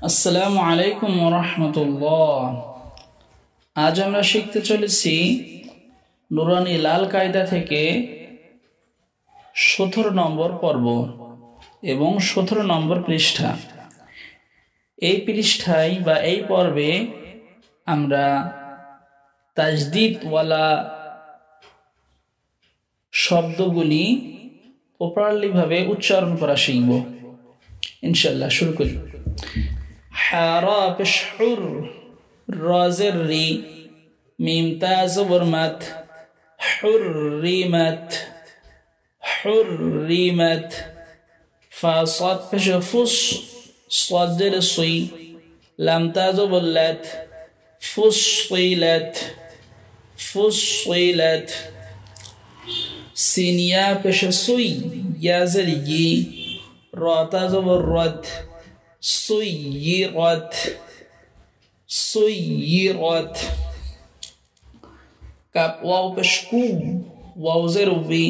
আসসালামু আলাইকুম ওয়া রাহমাতুল্লাহ। আজ আমরা শিখতে চলেছি নুরানি লাল কায়দা থেকে 17 নম্বর পর্ব এবং 17 নম্বর পৃষ্ঠা। এই পৃষ্ঠায় বা এই পর্বে আমরা তাজদিদওয়ালা শব্দগুলি প্রপারলি ভাবে উচ্চারণ করা শিখব ইনশাআল্লাহ। শুরু করি। হারা পেশহুর রাজের রি মিম তা জবর মাত হুররিমাত হুররিমাত ফা সাদ পেশ ফুস সাদের সুই লাম তা জবর লাত ফুসিলাত ফুসিলাত সিনিয়া পেশ সুই ইয়াজের ই রা তা জবর রাত سيرت سيرت كاب واو بشكو واو زيرو بي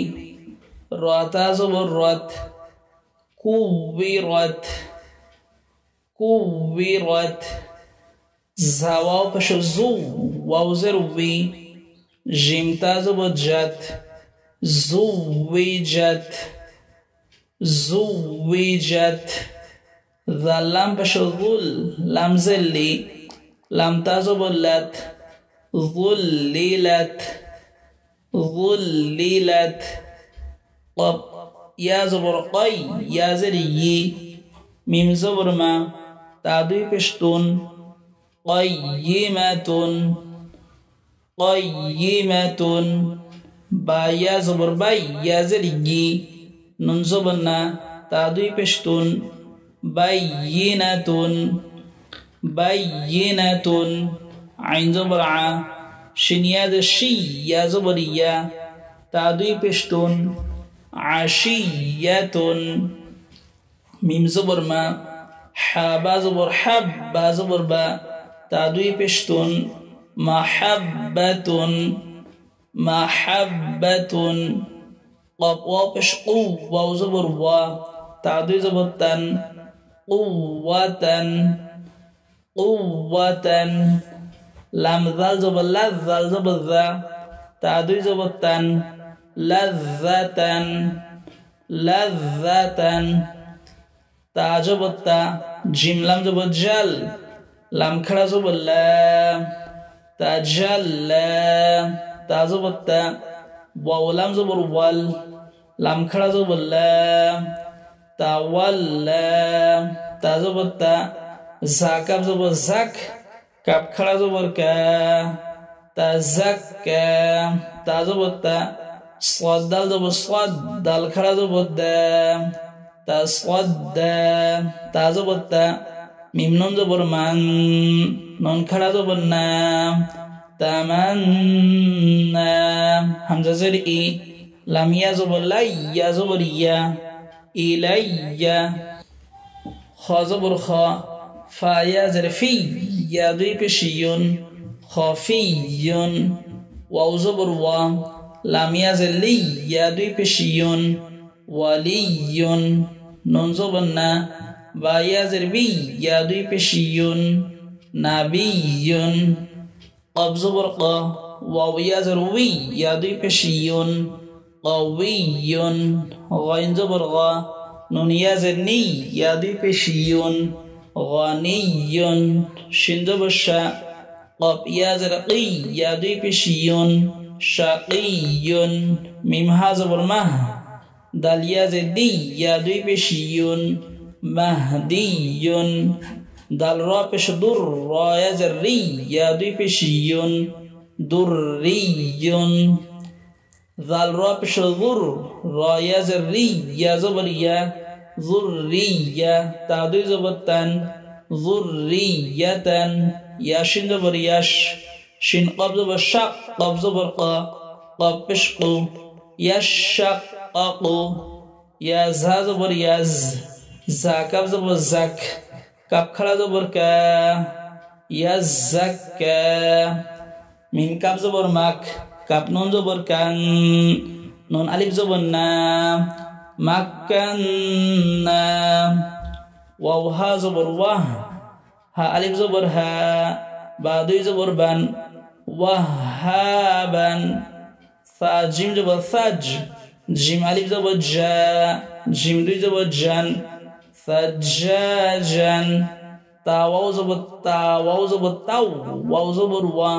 راتا زبرت كوبرت كوبرت زواو بشزو واو زيرو بي جيمتا زبجت زوجت زوجت ذلام بشغل لام زلي لام تازبلت ظللت ظللت قب يا زبر قي يا زري ميم زبر ما تعدي بشتون قيمة قيمة با يا زبر باي يا زري نون زبرنا تعدي بشتون بينة بينة عين زبر ع شين يا شي يا زبر يا تعدي بشتون عشية ميم زبر ما حابا زبر حب با زبر با تعدي بشتون محبة محبة قب وابش قو واو زبر وا تعدي زبر تن قوة قوة لام ذال زبر لذ ذال زبر ذا تعدي زبر تن لذة لذة تعجب تا جيم لام زبر جل لام خڑا زبر لا تجل تعجب تا واو لام زبر وال لام خڑا زبر لا تولى تزبطا زاكاب زبر زك كاب خلا زبر كا تزكى تزبطا صاد دال زبر صاد دال خلا زبر دا تصد تزبطا ميم نون زبر من نون خلا زبر نا تمنى همزة زر اي لام يا زبر لا يا زبر يا إلي خا زبر خا فا يا زرفي يا دوي بشيون خافي واو زبر وا لام يا زلي يا دوي بشيون ولي نون زبرنا با يا زربي يا دوي بشيون نبي قب زبر قا واو يا زروي يا دوي بشيون قوي غين زبر غا نون يا زني يا دي بشيون غني شين زبر شا قب يا زرقي يا دي بشيون شقي ميم ها زبر مه دال يا زدي يا دي بشيون مهدي دال را بش در را يا زري يا دي بشيون دري ذال را پیش ذر را یا ذری یا زبر یا ذریه تعدی زبطن ذریتن یا شین زبر یش شین قب زبر شق قب زبر قا قب پیش قو یشققو یا زها زبر یز زا کب زبر زک کب کھڑا زبر کا یزک میم کب زبر مک كاب نون زبر كان نون ألف زبر نا مكنا ওয়াও হা জবর ওয়াহ হা আলিফ জবর হা বা দুই জবর বান ওয়াহাবান সা জিম জবর সাজ জিম আলিফ জবর জা জিম দুই জবর জান সাজ্জাজান তা ওয়াও জবর তাও ওয়াও জবর ওয়া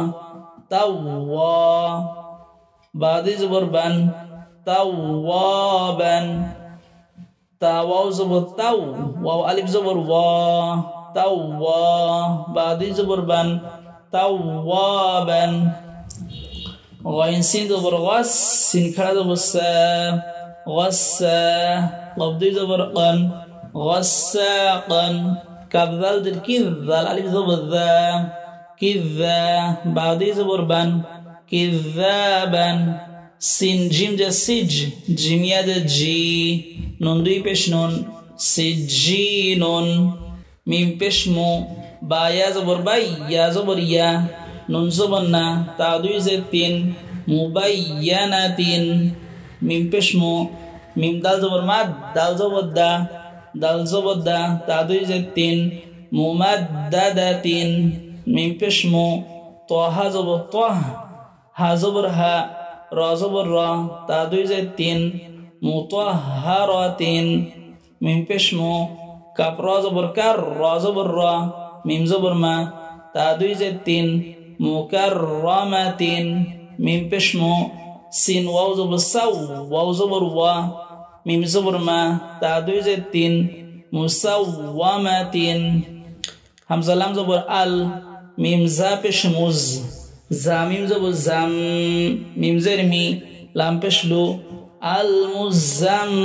তাওয়া বা দুই জবর বান তাওয়াবান তা ওয়াও জবর তাও ওয়াও আলিফ জবর ওয়া তাওয়া বা দুই জবর বান তাওয়াবান غين سين زبر غس سين خلا زبر سا غسا قاف دوي زبر قن غساقا كاف ذال در كذال ألف زبر ذا كذا بعدي زبر بان كذابا سين جيم جا سج جيم يا جي نون دوي پیش نون سجينون ميم پیش مو با يا زبر باي يا زبر يا নুন জবর না তা দুই জের তিন মুবাইয়ানাতিন মিম পেশ মু মিম দাল জবর মাদ দাল জবর দা তা দুই জের তিন মুমাদ্দাদাতিন মিম পেশ মু তহা জবর তহ হা জবর হা র জবর র তা দুই জের তিন মুতাহহারাতিন মিম পেশ মু কাফ র জবর কার র জবর র মিম জবর মা তা দুই জের তিন মুকাররামাতিন মিম পেশ মু সিন ওয়াও জবর সাউ ওয়াও জবর ওয়া মিম জবর মা তা দুই জের তিন মুসাওয়ামাতিন হামজা লাম জবর আল মিম জা পেশ মুজ জা মিম জবর জাম মিম জের মি লাম পেশ লু আল মুজাম্মিলু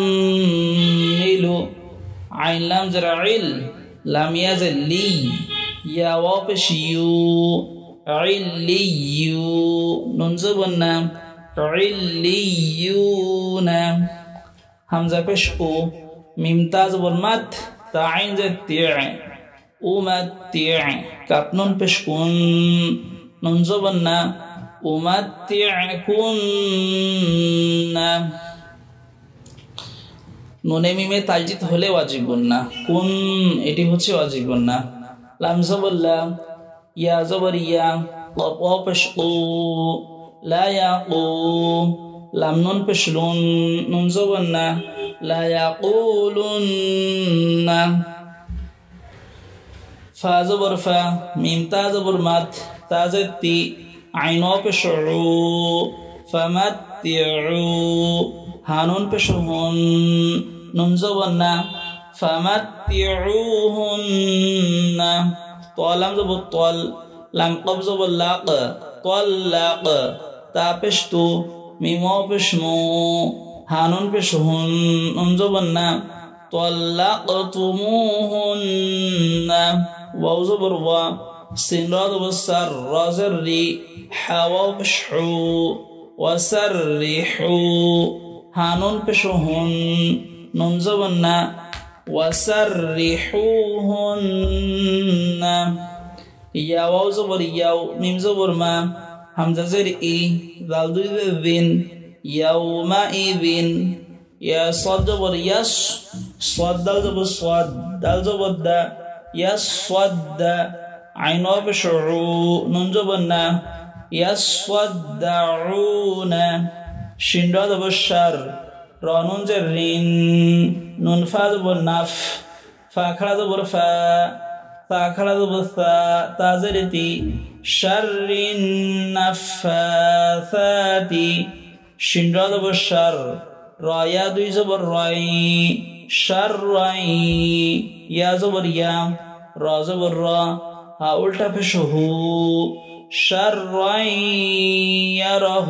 আইন লাম জের ইল লাম ইয়া জের লি ইয়া ওয়াও পেশ ইউ عليو نون زبنا عليون همزة پیش او ميم تا زبر مت تا عين زتيع أمتع كاب نون پیش كون نون زبنا أمتعكن নুনে মিমে তালজিদ হলে ওয়াজিব গুন্না কুন এটি হচ্ছে ওয়াজিব গুন্না লাম জবর লা ইয়া জবর ইয়া ওয়া পেশ ও লা ইয়াকু লাম নুন পেশ লুন নুন জবর না লা ইয়াকুলুন্না ফা জবর ফা মিম তা জবর মাত তা জতি আইন ওয়া পেশ উ ফামাত্তিউ হানুন পেশ হুন নুন জবর না ফামাত্তিউহুন্না طالم زبر طال لم قب زبر لاق طلق تا پشتو میمو پشمو هانون پشهن نون زبر نا طلقتموهن واو زبر وا سين را زبر سر را زري حوا پشحو وسرحو هانون پشهن نون زبر نا وسرحوهن يا واو زبر ياو ميم زبر ما همزة زر إي ذال دوي ذين يومئذ يا صاد زبر يس صاد دال زبر صاد دال زبر دا يس صاد دا عين وبشعو نون زبر نا يصدعون شين را زبر شر رانون جرين نون فا زبر نف فا خڑا زبر فا فا خڑا زبر فا تا زرتي شر النفاثات شين را زبر شر را يا دوي زبر راي شر يا زبر يا را زبر را ها الٹا پشهو شر يره